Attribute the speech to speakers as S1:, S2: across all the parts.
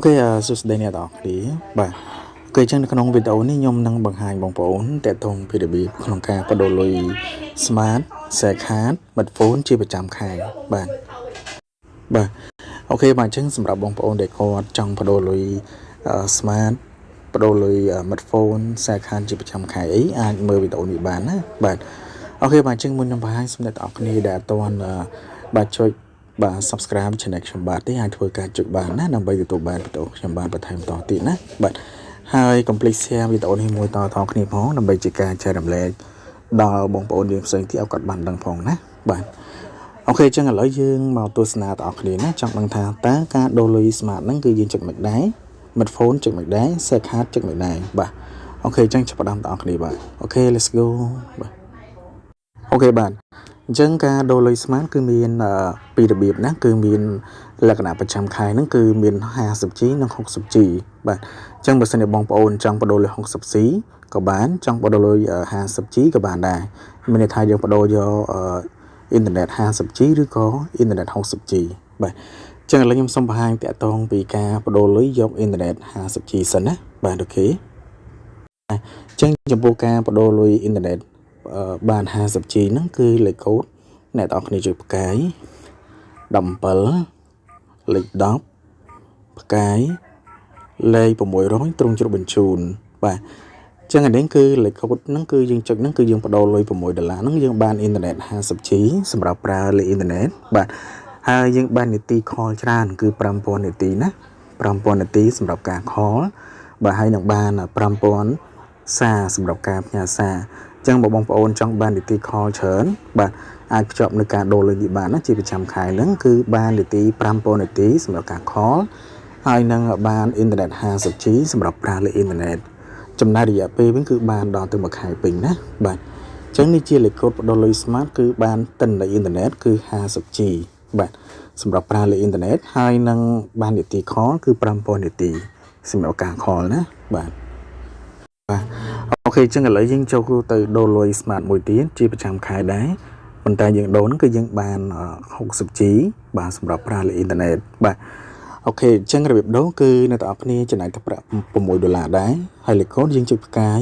S1: Ok,សួស្តីអ្នកទាំងអស់គ្នាបាទគឺអញ្ចឹងនៅក្នុងវីដេអូនេះខ្ញុំនឹងបង្ហាញបងប្អូនតកតងពីរបៀបក្នុងការបដូរលុយ Smart Share Card មិត្តហ្វូនជាប្រចាំខែបាទអូខេបាទអញ្ចឹងសម្រាប់បងប្អូនដែលគាត់ចង់បដូរលុយ Smart បដូរលុយមិត្តហ្វូន Share Card ជាប្រចាំខែអីអាចមើលវីដេអូនេះបានណាបាទអូខេបាទអញ្ចឹងមុននឹងបង្ហាញសម្រាប់អ្នកទាំងអស់គ្នាដែលអត់ទាន់បាទចុចបាទ subscribe channel ខ្ញុំបាទទេអាចធ្វើការចុចបានណាដើម្បីទទួលបានវីដេអូខ្ញុំបានបន្ថែមតទៀតណាបាទហើយកុំភ្លេច share វីដេអូនេះមួយតគ្នាផងដើម្បីជាការចែករំលែកដល់បងប្អូនយើងផ្សេងទៀតឲ្យគាត់បានដឹងផងណាបាទអូខេអញ្ចឹងឥឡូវយើងមកទស្សនាបងប្អូនណាចង់ដឹងថាតើការដូរលុយ smart ហ្នឹងគឺយើងចុចមិនដែរមិត្ត phone ចុចមិនដែរ share card ចុចមិនដែរបាទអូខេអញ្ចឹងចាប់ផ្ដើមបងប្អូនបាទអូខេ let's go បាទអូខេបាទអញ្ចឹងការដូរលុយ Smart គឺមានពីររបៀបណាគឺមានលក្ខណៈប្រចាំខែហ្នឹងគឺមាន 50G និង 60G បាទអញ្ចឹងបើសិនជាបងប្អូនចង់បដូរលុយ 60C ក៏បានចង់បដូរលុយ 50G ក៏បានដែរមានន័យថាយើងបដូរយកអ៊ីនធឺណិត 50G ឬក៏អ៊ីនធឺណិត 60G បាទអញ្ចឹងឥឡូវខ្ញុំសូមបង្ហាញតាក់ទងពីការបដូរលុយយកអ៊ីនធឺណិត 50G សិនណាបាទអូខេអញ្ចឹងចំពោះការបដូរលុយអ៊ីនធឺណិតបាន 50G ហ្នឹងគឺលេខកូដអ្នកទាំងអស់គ្នាជួយផ្កាយ17លេខ10ផ្កាយលេខ600ទ្រង់ជ្រុបបញ្ជូនបាទអញ្ចឹងអានេះគឺលេខកូដហ្នឹងគឺយើងចុចហ្នឹងគឺយើងបដូរលុយ$6ហ្នឹងយើងបានអ៊ីនធឺណិត 50G សម្រាប់ប្រើលេខអ៊ីនធឺណិតបាទហើយយើងបាននីតិ call ច្រើនគឺ 5000 នាទីណា5000 នាទីសម្រាប់ការ call បាទហើយនឹងបាន 5000 សារសម្រាប់ការផ្ញើសារអញ្ចឹងបងប្អូនចង់បាននីតិ call ច្រើនបាទអាចភ្ជាប់នឹងការដូរលុយនេះបានណាជាប្រចាំខែហ្នឹងគឺបាននីតិ 5000 នាទីសម្រាប់ការ call ហើយនឹងបានអ៊ីនធឺណិត 50G សម្រាប់ប្រើលើអ៊ីនធឺណិតចំណាយរយៈពេលវិញគឺបានដល់ទៅមួយខែពេញណាបាទអញ្ចឹងនេះជាលេខកូដបដូរលុយ Smart គឺបានទិន្នន័យអ៊ីនធឺណិតគឺ 50G បាទសម្រាប់ប្រើលើអ៊ីនធឺណិតហើយនឹងបាននីតិ call គឺ 5000 នាទីសម្រាប់ការ call ណាបាទអូខេអញ្ចឹងឥឡូវយើងចូលទៅដូរលុយ Smart មួយទៀតជាប្រចាំខែដែរប៉ុន្តែយើងដូរហ្នឹងគឺយើងបាន 60G បាទសម្រាប់ប្រើលើអ៊ីនធឺណិតបាទអូខេអញ្ចឹងរបៀបដូរគឺអ្នកទាំងអស់គ្នាចំណាយទឹកប្រាក់$6ដែរហើយលេខកូដយើងចុចផ្កាយ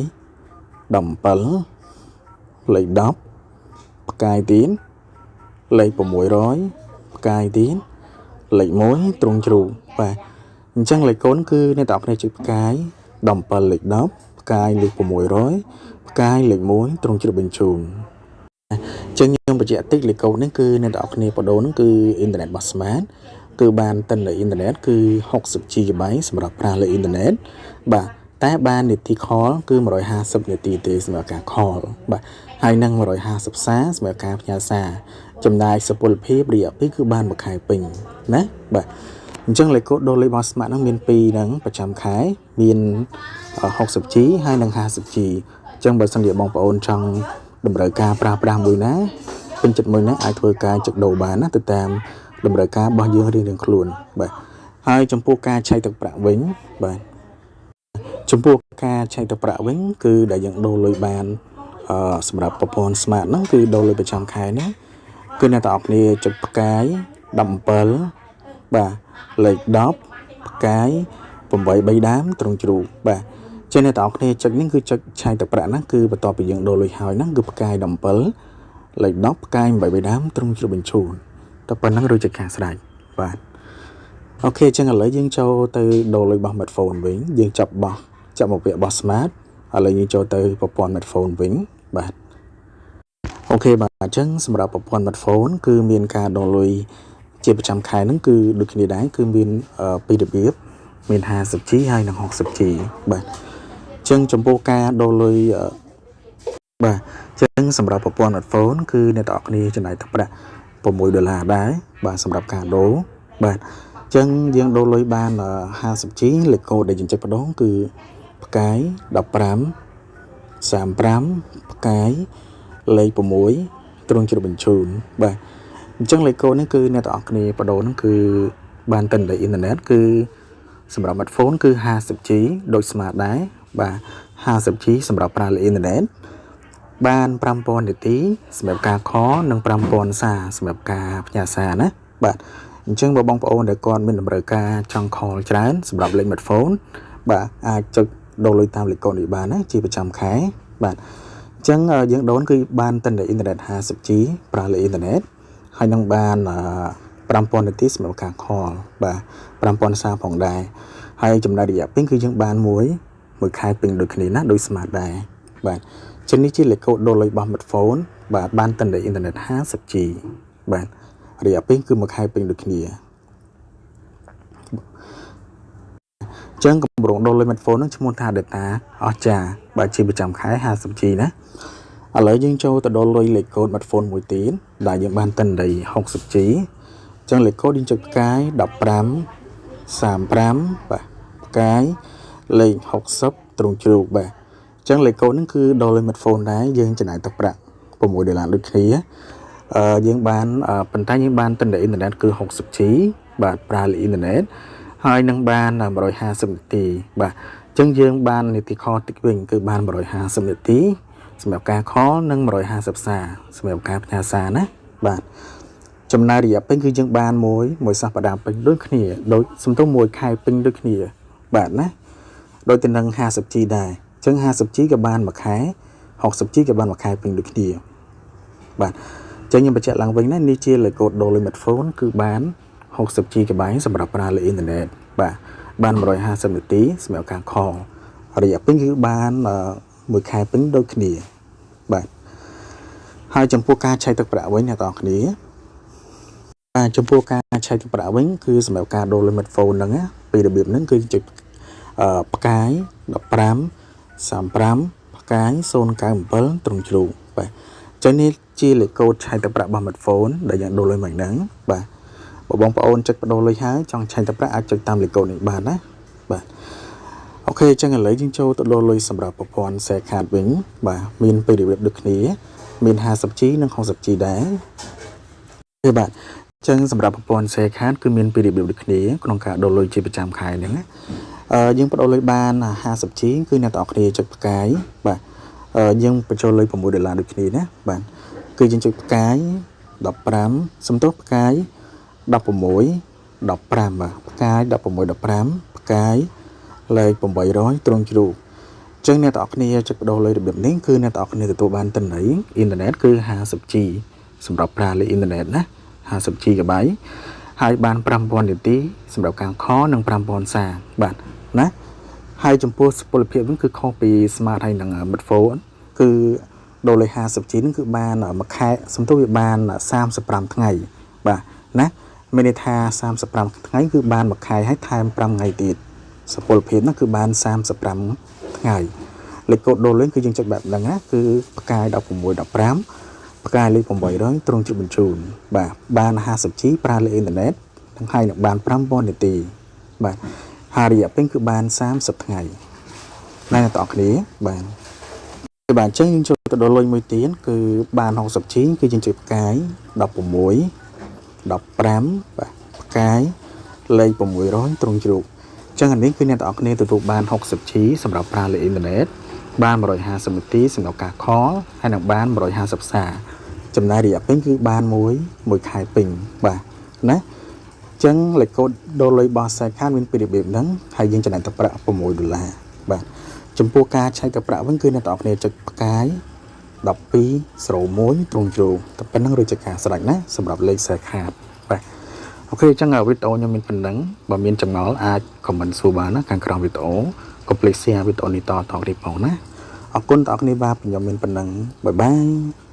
S1: 17លេខ10ផ្កាយទៀតលេខ600ផ្កាយទៀតលេខ1ទ្រង់ជ្រូកបាទអញ្ចឹងលេខកូដគឺអ្នកទាំងអស់គ្នាចុចផ្កាយ17លេខ10ផ្កាយលេខ600ផ្កាយលេខ1ទ្រង់ជ្រូកបញ្ជូនអញ្ចឹងខ្ញុំបញ្ជាក់តិចលេខកូដនេះគឺអ្នកទាំងអស់គ្នាបដូរហ្នឹងគឺអ៊ីនធឺណិតរបស់ Smart គឺបានទិន្នន័យអ៊ីនធឺណិតគឺ 60GB សម្រាប់ប្រើលើអ៊ីនធឺណិតបាទតែបាននីតិ call គឺ150នាទីទេសម្រាប់ការ call បាទហើយនឹង150សារសម្រាប់ការផ្ញើសារចំណាយសុពលភាពរយៈពេលគឺបានមួយខែពេញណាបាទអញ្ចឹងលេខកូដដូរលុយរបស់ Smart ហ្នឹងមាន2ហ្នឹងប្រចាំខែមាន 60G ហើយនិង 50G អញ្ចឹងបើសិនជាបងប្អូនចង់តម្រូវការប្រើប្រាស់មួយណាពេញចិត្តមួយណាអាចធ្វើការចុចដូរបានណាទៅតាមតម្រូវការរបស់យើងរៀងៗខ្លួនបាទហើយចំពោះការឆែកទឹកប្រាក់វិញបាទចំពោះការឆែកទឹកប្រាក់វិញគឺដែលយើងដូរលុយបានសម្រាប់ប្រព័ន្ធ Smart ហ្នឹងគឺដូរលុយប្រចាំខែហ្នឹងគឺអ្នកទាំងអស់គ្នាចុចផ្កាយ17បាទលេខ10ផ្កាយ8 3ដើមត្រង់ជ្រូកបាទចឹងអ្នកទាំងអស់គ្នាចុចនេះគឺចុចឆែកទឹកប្រាក់ហ្នឹងគឺបន្ទាប់ពីយើងដូរលុយហើយហ្នឹងគឺផ្កាយ17លេខ10ផ្កាយ8 3ដើមត្រង់ជ្រូកបញ្ជូនតែប៉ុណ្ណឹងរួចជាការស្រេចបាទអូខេអញ្ចឹងឥឡូវយើងចូលទៅដូរលុយរបស់ Smartphone វិញយើងចាប់មកពាក្យរបស់ Smart ឥឡូវយើងចូលទៅប្រព័ន្ធ Smartphone វិញបាទអូខេបាទអញ្ចឹងសម្រាប់ប្រព័ន្ធ Smartphone គឺមានការដូរលុយជាប្រចាំខែហ្នឹងគឺដូចគ្នាដែរគឺមានពីររបៀបមាន 50G ហើយនិង 60G បាទអញ្ចឹងចំពោះការដូរលុយបាទអញ្ចឹងសម្រាប់ប្រព័ន្ធ Smartphone គឺអ្នកទាំងអស់គ្នាចំណាយទឹកប្រាក់$6ដែរបាទសម្រាប់ការដូរបាទអញ្ចឹងយើងដូរលុយបាន 50G លេខកូដដែលយើងចុចបដងគឺផ្កាយ15 35ផ្កាយលេខ6ទ្រង់ជ្រុបបញ្ជូនបាទអញ្ចឹងលេខកូដនេះគឺអ្នកទាំងអស់គ្នាបដូរហ្នឹងគឺបានទិន្នន័យអ៊ីនធឺណិតគឺសម្រាប់ Smartphone គឺ 50G ដូច Smart ដែរបាទ 50G សម្រាប់ប្រើលើអ៊ីនធឺណិតបាន5000នាទីសម្រាប់ការ call និង5000សារសម្រាប់ការផ្ញើសារណាបាទ ចឹងបើបងប្អូនដែលគាត់មានតម្រូវការចង់ call ច្រើនសម្រាប់លេខ smartphone បាទអាចចុចដូរលុយតាមលេខកូននេះបានណាជាប្រចាំខែបាទអញ្ចឹងយើងដូរគឺបានតិនតែអ៊ីនធឺណិត 50G ប្រើលេខអ៊ីនធឺណិតហើយនឹងបាន 5000 នាទីសម្រាប់ការ call បាទ 5000 សារផងដែរហើយចំណែករយៈពេលគឺយើងបានមួយខែពេញដូចគ្នាណាដូច smart ដែរបាទចឹងនេះជាលេខកូដដូរលុយរបស់ smartphone បាទបានតិនតែអ៊ីនធឺណិត 50G បាទរយៈពេលគឺមួយខែពេញដូចគ្នាចឹងកម្រងដូរលុយ smartphone នឹងឈ្មោះថា data អស្ចារ្យបាទជាប្រចាំខែ 50G ណាឥឡូវយើងចូលទៅដូរលុយលេខកូដ smartphone មួយទៀតដែលយើងបានតិនតែ 60G ចឹងលេខកូដយើងចុចផ្កាយ 15 35បាទផ្កាយលេខ 60 ត្រង់ជ្រូកបាទចឹងលេខកូដហ្នឹងគឺដូរលុយ smartphone ដែរយើងចំណាយទឹកប្រាក់$6ដូចគ្នាយើងបានប៉ុន្តែយើងបានតិនតែអ៊ីនធឺណិតគឺ 60G បាទប្រើលេខអ៊ីនធឺណិតហើយនឹងបាន150នាទីបាទអញ្ចឹងយើងបាននាទី call តិចវិញគឺបាន150នាទីសម្រាប់ការ call និង150សារសម្រាប់ការផ្ញើសារណាបាទចំណាយរយៈពេលគឺយើងបានមួយសប្តាហ៍ពេញដូចគ្នាដូចសំទោសមួយខែពេញដូចគ្នាបាទណាដូចទៅនឹង 50G ដែរអញ្ចឹង 50G ក៏បានមួយខែ 60G ក៏បានមួយខែពេញដូចគ្នាបាទអញ្ចឹងខ្ញុំបញ្ជាក់ឡើងវិញណានេះជាលេខកូដដូរលុយ smartphone គឺបាន 60G សម្រាប់ប្រើលេខអ៊ីនធឺណិតបាទបាន150នាទីសម្រាប់ការ call រយៈពេលគឺបានមួយខែពេញដូចគ្នាបាទហើយចំពោះការឆែកទឹកប្រាក់វិញអ្នកនរគ្នាបាទចំពោះការឆែកទឹកប្រាក់វិញគឺសម្រាប់ការដូរលុយ smartphone ហ្នឹងណាពីរបៀបហ្នឹងគឺចុចផ្កាយ15 35ផ្កាយ097ត្រង់ជ្រូកបាទចឹងនេះជាលេខកូដឆែកទឹកប្រាក់របស់ smartphone ដែលយើងដូរលុយមិនហ្នឹងបាទបងប្អូនចុចបដូរលុយហើយចង់ឆែកទឹកប្រាក់អាចចុចតាមលេខកូដនេះបានណាបាទអូខេចឹងឥឡូវយើងចូលទៅដូរលុយសម្រាប់ប្រព័ន្ធ Share Card វិញបាទមានពីររបៀបដូចគ្នាមាន 50G និង 60G ដែរទេបាទចឹងសម្រាប់ប្រព័ន្ធ Share Card គឺមានពីររបៀបដូចគ្នាក្នុងការដូរលុយជាប្រចាំខែហ្នឹងណាយើងបដូរលុយបាន 50G គឺអ្នកទាំងអស់គ្នាចុចផ្កាយបាទយើងបញ្ចូលលុយ$6ដូចគ្នាណាបាទគឺយើងចុចផ្កាយ15សំទោសផ្កាយ16 15បាទផ្កាយ16 15ផ្កាយលេខ800ត្រង់ជ្រូកអញ្ចឹងអ្នកទាំងអស់គ្នាចុចបដូរលុយរបៀបនេះគឺអ្នកទាំងអស់គ្នាទទួលបានតិន័យអ៊ីនធឺណិតគឺ 50G សម្រាប់ប្រើលេខអ៊ីនធឺណិតណា 50G ហើយបាន 5000 នាទីសម្រាប់ការ call និង 5000 សារបាទណាហើយចំពោះសុពលភាពវិញគឺខុសពី smart ហើយនឹង smartphone គឺដូរលេខ 50G ហ្នឹងគឺបានមួយខែសំទោសវាបាន35ថ្ងៃបាទណាមានន័យថា35ថ្ងៃគឺបានមួយខែហើយថែម5ថ្ងៃទៀតសុពលភាពហ្នឹងគឺបាន35ថ្ងៃលេខកូដដូរលេខគឺយើងចុចបែបហ្នឹងណាគឺផ្កាយ16 15ផ្កាយលេខ800ត្រង់ជ្រុបបញ្ជូនបាទបាន 50G ប្រើលេខអ៊ីនធឺណិតទាំងហើយនឹងបាន5000នាទីបាទហើយរយៈពេលគឺបាន30ថ្ងៃណាអ្នកទាំងអស់គ្នាបាទបាទអញ្ចឹងយើងចូលទៅដល់លុយមួយទៀតគឺបាន 60G គឺយើងចុចផ្កាយ16 15បាទផ្កាយលេខ600ត្រង់ជ្រូកអញ្ចឹងអានេះគឺអ្នកទាំងអស់គ្នាទទួលបាន 60G សម្រាប់ប្រើលេខអ៊ីនធឺណិតបាន150នាទីសម្រាប់ការ call ហើយនឹងបាន150សារចំណាយរយៈពេលគឺបានមួយខែពេញបាទណាអញ្ចឹងលេខកូដដូរលុយរបស់ Share Card មានពីរបៀបហ្នឹងហើយយើងចំណាយទឹកប្រាក់$6បាទចំពោះការឆែកទឹកប្រាក់វិញគឺអ្នកទាំងអស់គ្នាចុចផ្កាយ1201ត្រង់ជ្រូកតែប៉ុណ្្នឹងរួចជាការស្រេចណាសម្រាប់លេខ Share Card បាទអូខេអញ្ចឹងវីដេអូខ្ញុំមានប៉ុណ្្នឹងបើមានចម្ងល់អាច comment សួរបានណាខាងក្រោមវីដេអូកុំភ្លេច share វីដេអូនេះតៗគ្នាផងណាអរគុណដល់អ្នកនាងបាទខ្ញុំមានប៉ុណ្្នឹងបាយបាយ